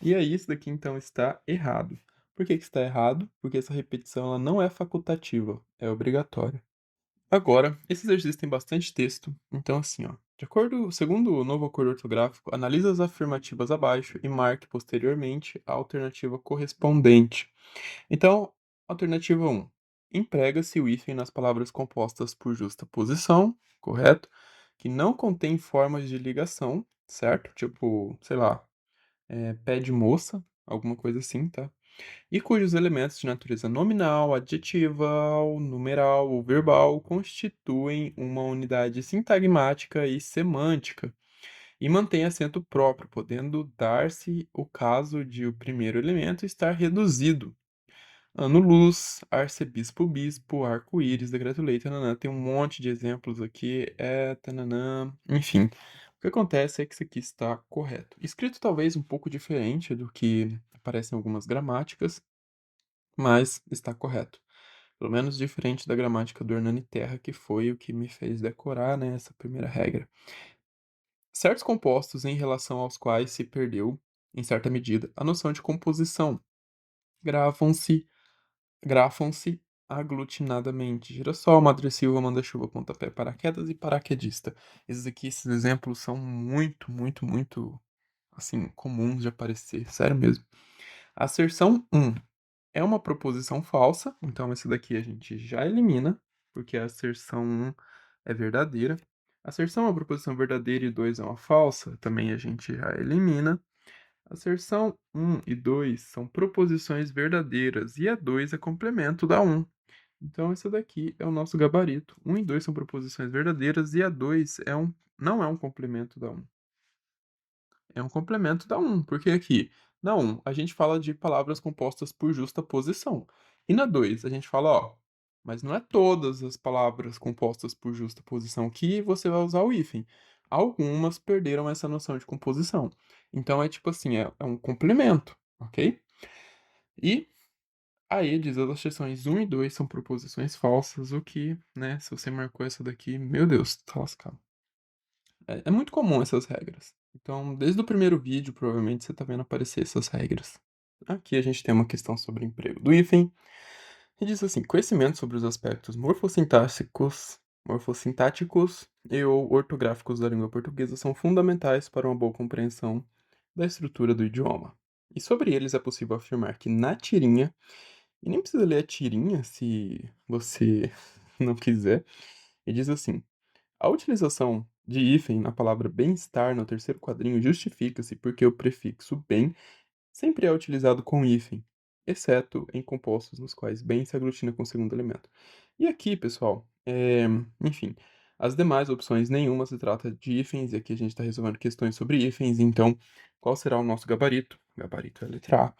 E aí, isso daqui então está errado. Por que que está errado? Porque essa repetição ela não é facultativa, é obrigatória. Agora, esse exercício tem bastante texto, então assim, ó, segundo o novo acordo ortográfico, analise as afirmativas abaixo e marque posteriormente a alternativa correspondente. Então, alternativa 1. Emprega-se o hífen nas palavras compostas por justa posição, correto? Que não contém formas de ligação, certo? Tipo, sei lá, pé de moça, alguma coisa assim, tá? E cujos elementos de natureza nominal, adjetival, numeral ou verbal constituem uma unidade sintagmática e semântica, e mantém acento próprio, podendo dar-se o caso de o primeiro elemento estar reduzido. Ano-luz, arcebispo-bispo, arco-íris, decreto-lei, tananã. Tem um monte de exemplos aqui, tananã, enfim. O que acontece é que isso aqui está correto. Escrito talvez um pouco diferente do que aparece em algumas gramáticas, mas está correto. Pelo menos diferente da gramática do Hernani Terra, que foi o que me fez decorar, né, essa primeira regra. Certos compostos em relação aos quais se perdeu, em certa medida, a noção de composição gravam-se grafam-se aglutinadamente. Girassol, madressilva, manda-chuva, pontapé, paraquedas e paraquedista. Esses exemplos são muito, muito, muito, assim, comuns de aparecer. Sério mesmo. Asserção um é uma proposição falsa, então esse daqui a gente já elimina, porque a asserção um é verdadeira. Asserção é uma proposição verdadeira e 2 é uma falsa, também a gente já elimina. Asserção um e 2 são proposições verdadeiras e a 2 é complemento da um. Então, esse daqui é o nosso gabarito. Um e 2 são proposições verdadeiras e a 2 não é um complemento da um. É um complemento da um, porque aqui, na um, a gente fala de palavras compostas por justa posição. E na 2, a gente fala, ó, mas não é todas as palavras compostas por justa posição que você vai usar o hífen. Algumas perderam essa noção de composição. Então, é tipo assim, é um complemento, ok? E aí diz as asserções um e 2 são proposições falsas, o que, né, se você marcou essa daqui, meu Deus, tá lascado. É muito comum essas regras. Então, desde o primeiro vídeo, provavelmente você está vendo aparecer essas regras. Aqui a gente tem uma questão sobre emprego do hífen, e diz assim: conhecimento sobre os aspectos morfossintáticos e ou ortográficos da língua portuguesa são fundamentais para uma boa compreensão da estrutura do idioma. E sobre eles é possível afirmar que na tirinha, e nem precisa ler a tirinha se você não quiser, e diz assim: a utilização de hífen na palavra bem-estar no terceiro quadrinho justifica-se porque o prefixo bem sempre é utilizado com hífen, exceto em compostos nos quais bem se aglutina com o segundo elemento. E aqui, pessoal, enfim, as demais opções nenhuma se trata de hífens, e aqui a gente está resolvendo questões sobre hífens, então qual será o nosso gabarito? Gabarito é a letra A.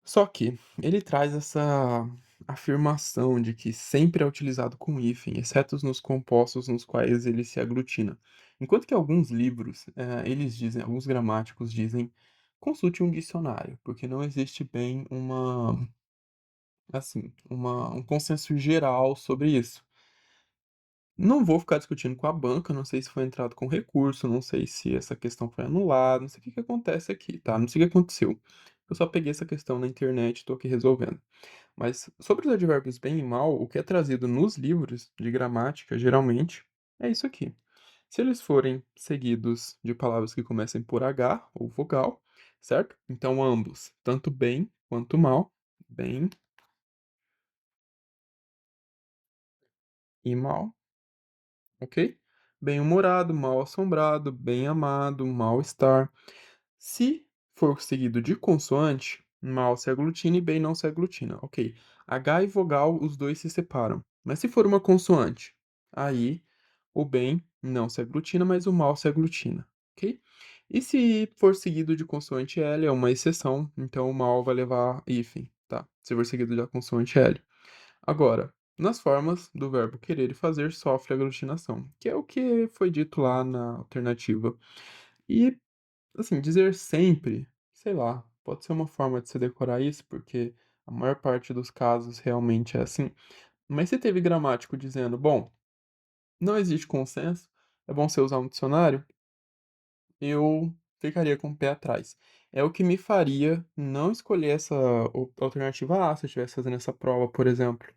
Só que ele traz essa afirmação de que sempre é utilizado com hífen, exceto nos compostos nos quais ele se aglutina. Enquanto que alguns livros, eles dizem, alguns gramáticos dizem, consulte um dicionário, porque não existe bem um consenso geral sobre isso. Não vou ficar discutindo com a banca, não sei se foi entrado com recurso, não sei se essa questão foi anulada, não sei o que que acontece aqui, tá? Não sei o que aconteceu. Eu só peguei essa questão na internet e tô aqui resolvendo. Mas sobre os advérbios bem e mal, o que é trazido nos livros de gramática, geralmente, é isso aqui. Se eles forem seguidos de palavras que comecem por H ou vogal, certo? Então, ambos, tanto bem quanto mal, bem e mal, ok? Bem-humorado, mal-assombrado, bem-amado, mal-estar. Se for seguido de consoante, mal se aglutina e bem não se aglutina. Ok. H e vogal, os dois se separam. Mas se for uma consoante, aí o bem não se aglutina, mas o mal se aglutina. Ok? E se for seguido de consoante L, é uma exceção, então o mal vai levar hífen, tá? Se for seguido da consoante L. Agora, nas formas do verbo querer e fazer, sofre aglutinação, que é o que foi dito lá na alternativa. E assim, dizer sempre, sei lá, pode ser uma forma de se decorar isso, porque a maior parte dos casos realmente é assim. Mas se teve gramático dizendo, bom, não existe consenso, é bom você usar um dicionário, eu ficaria com o pé atrás. É o que me faria não escolher essa alternativa A se eu estivesse fazendo essa prova, por exemplo.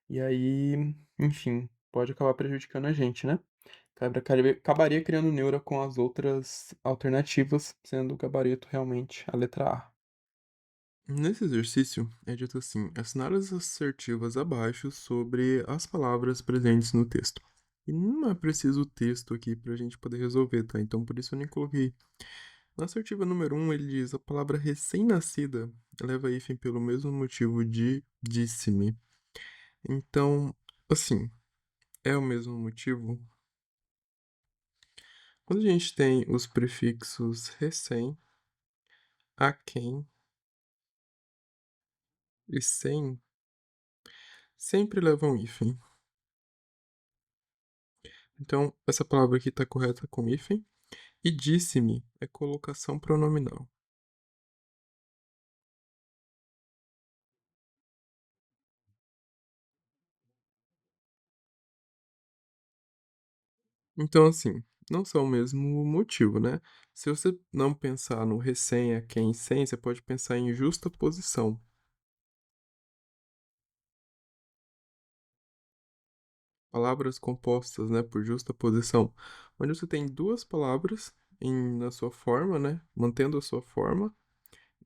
E aí, enfim, pode acabar prejudicando a gente, né? Acabaria criando neura com as outras alternativas, sendo o gabarito realmente a letra A. Nesse exercício, é dito assim: assinar as assertivas abaixo sobre as palavras presentes no texto. E não é preciso o texto aqui para a gente poder resolver, tá? Então, por isso eu nem coloquei. Na assertiva número 1, ele diz: a palavra recém-nascida leva hífen pelo mesmo motivo de disse-me. Então, assim, é o mesmo motivo. Quando a gente tem os prefixos recém, a quem e sem, sempre levam hífen. Então, essa palavra aqui está correta com hífen. E disse-me é colocação pronominal. Então, assim, não são o mesmo motivo, né? Se você não pensar no recém, a quem, sem, você pode pensar em justa posição. Palavras compostas, né, por justa posição. Onde você tem duas palavras na sua forma, né? Mantendo a sua forma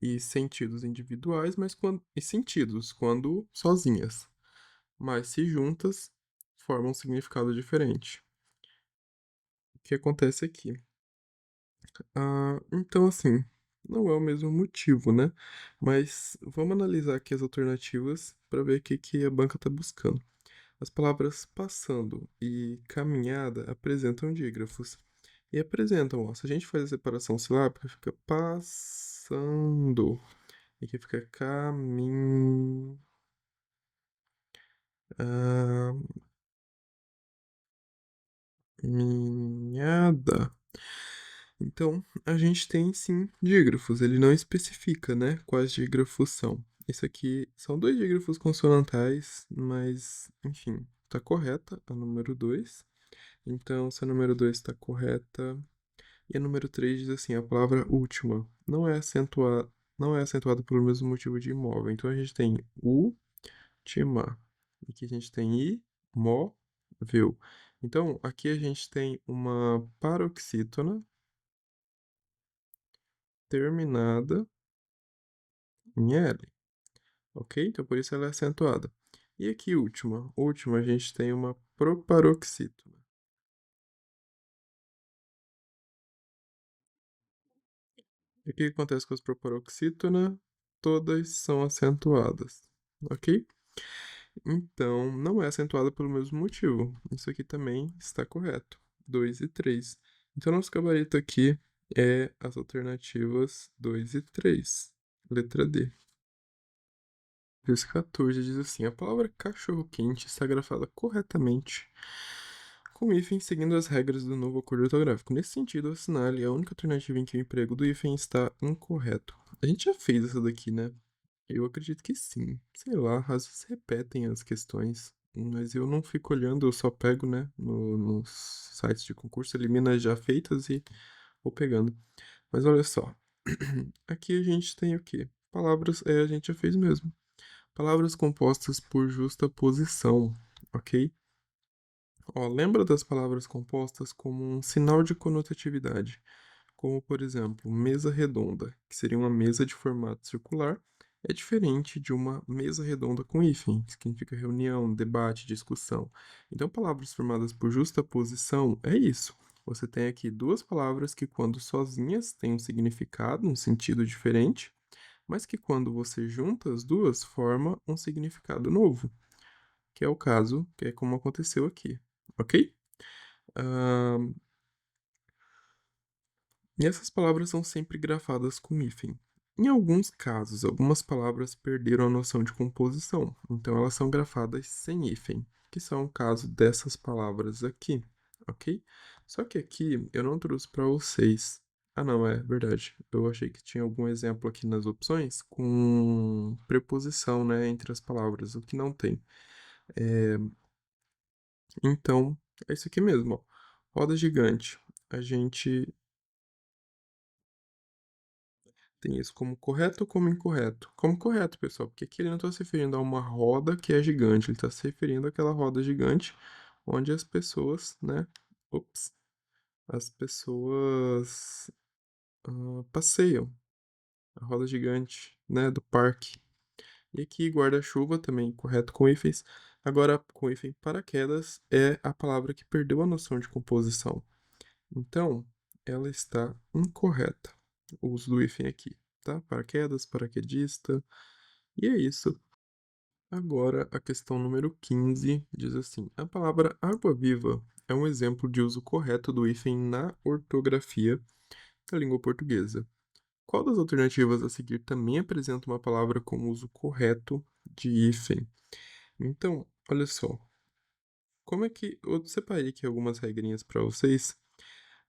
e sentidos individuais, mas e sentidos quando sozinhas. Mas se juntas, formam um significado diferente. O que acontece aqui? Então, assim, não é o mesmo motivo, né? Mas vamos analisar aqui as alternativas para ver o que, que a banca está buscando. As palavras passando e caminhada apresentam dígrafos. E apresentam, ó, se a gente faz a separação silábica, fica passando. Aqui fica caminhada. Então, a gente tem sim dígrafos, ele não especifica, né, quais dígrafos são. Esse aqui são dois dígrafos consonantais, mas, enfim, tá correta a número 2. Então, se a número 2 está correta. E a número 3 diz assim: a palavra última não é acentuada pelo mesmo motivo de imóvel. Então a gente tem última. Aqui a gente tem imóvel. Então, aqui a gente tem uma paroxítona terminada em L, ok? Então, por isso ela é acentuada. E aqui, última. Última, a gente tem uma proparoxítona. E o que acontece com as proparoxítonas? Todas são acentuadas, ok? Então, não é acentuada pelo mesmo motivo. Isso aqui também está correto. 2 e 3. Então, nosso gabarito aqui é as alternativas 2 e 3. Letra D. Exercício 14 diz assim: a palavra cachorro-quente está grafada corretamente com hífen seguindo as regras do novo acordo ortográfico. Nesse sentido, assinale a única alternativa em que o emprego do hífen está incorreto. A gente já fez essa daqui, né? Eu acredito que sim. Sei lá, às vezes repetem as questões, mas eu não fico olhando, eu só pego, né, nos sites de concurso, elimino as já feitas e vou pegando. Mas olha só, aqui a gente tem o quê? Palavras, a gente já fez mesmo. Palavras compostas por justa posição, ok? Ó, lembra das palavras compostas como um sinal de conotatividade, como por exemplo, mesa redonda, que seria uma mesa de formato circular, é diferente de uma mesa redonda com hífen, que significa reunião, debate, discussão. Então, palavras formadas por justaposição é isso. Você tem aqui duas palavras que, quando sozinhas, têm um significado, um sentido diferente, mas que, quando você junta as duas, forma um significado novo, que é o caso, que é como aconteceu aqui, ok? Ahn, E essas palavras são sempre grafadas com hífen. Em alguns casos, algumas palavras perderam a noção de composição, então elas são grafadas sem hífen, que são o caso dessas palavras aqui, ok? Só que aqui eu não trouxe para vocês. Ah, não, é verdade. Eu achei que tinha algum exemplo aqui nas opções com preposição, né, entre as palavras, o que não tem. Então, é isso aqui mesmo, ó. Roda gigante. A gente tem isso como correto ou como incorreto? Como correto, pessoal, porque aqui ele não está se referindo a uma roda que é gigante, ele está se referindo àquela roda gigante onde as pessoas, né? Ops, as pessoas passeiam. A roda gigante, né? Do parque. E aqui guarda-chuva também, correto com hífens. Agora, com hífen paraquedas é a palavra que perdeu a noção de composição. Então, ela está incorreta. O uso do hífen aqui, tá? Paraquedas, paraquedista. E é isso. Agora, a questão número 15 diz assim: a palavra água-viva é um exemplo de uso correto do hífen na ortografia da língua portuguesa. Qual das alternativas a seguir também apresenta uma palavra com uso correto de hífen? Então, olha só. Como é que eu separei aqui algumas regrinhas para vocês.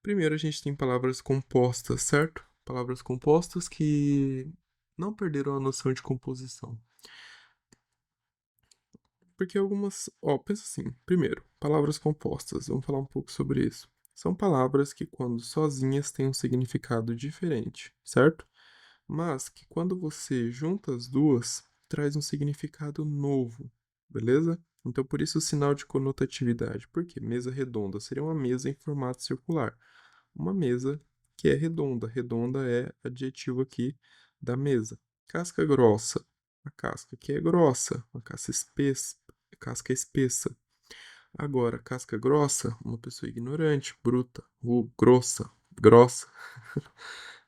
Primeiro, a gente tem palavras compostas, certo? Palavras compostas que não perderam a noção de composição. Porque algumas. Ó, pensa assim. Primeiro, palavras compostas. Vamos falar um pouco sobre isso. São palavras que, quando sozinhas, têm um significado diferente, certo? Mas que, quando você junta as duas, traz um significado novo, beleza? Então, por isso o sinal de conotatividade. Por quê? Mesa redonda seria uma mesa em formato circular. Uma mesa que é redonda. Redonda é adjetivo aqui da mesa. Casca grossa. A casca que é grossa. A casca espessa. Agora, casca grossa, uma pessoa ignorante, bruta, grossa, grossa.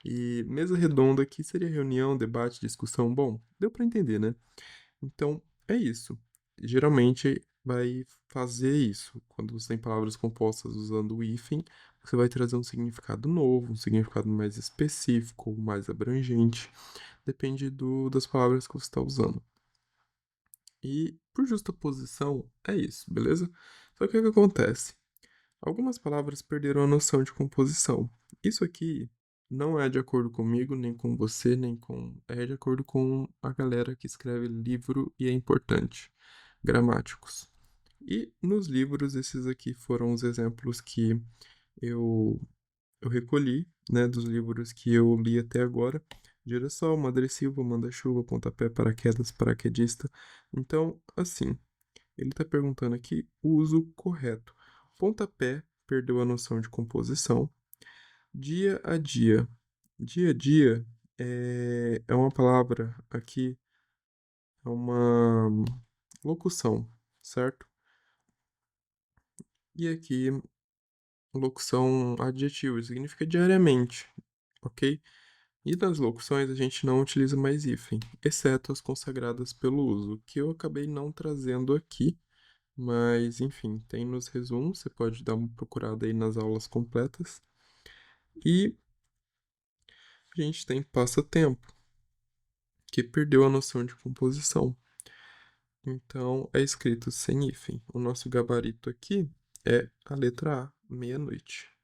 E mesa redonda aqui seria reunião, debate, discussão. Bom, deu para entender, né? Então, é isso. Geralmente vai fazer isso. Quando você tem palavras compostas usando o hífen, você vai trazer um significado novo, um significado mais específico, mais abrangente. Depende das palavras que você está usando. E por justaposição, é isso, beleza? Só que o que acontece? Algumas palavras perderam a noção de composição. Isso aqui não é de acordo comigo, nem com você, nem com. É de acordo com a galera que escreve livro e é importante. Gramáticos. E nos livros, esses aqui foram os exemplos que eu, eu recolhi, né, dos livros que eu li até agora. Girassol, Madre Silva, Manda-Chuva, Pontapé, Paraquedas, Paraquedista. Então, assim, ele está perguntando aqui o uso correto. Pontapé perdeu a noção de composição. Dia a dia. Dia a dia é uma palavra aqui, é uma locução, certo? E aqui, locução adjetivo, significa diariamente, ok? E nas locuções a gente não utiliza mais hífen, exceto as consagradas pelo uso, que eu acabei não trazendo aqui, mas enfim, tem nos resumos, você pode dar uma procurada aí nas aulas completas. E a gente tem passatempo, que perdeu a noção de composição. Então é escrito sem hífen. O nosso gabarito aqui é a letra A, meia-noite.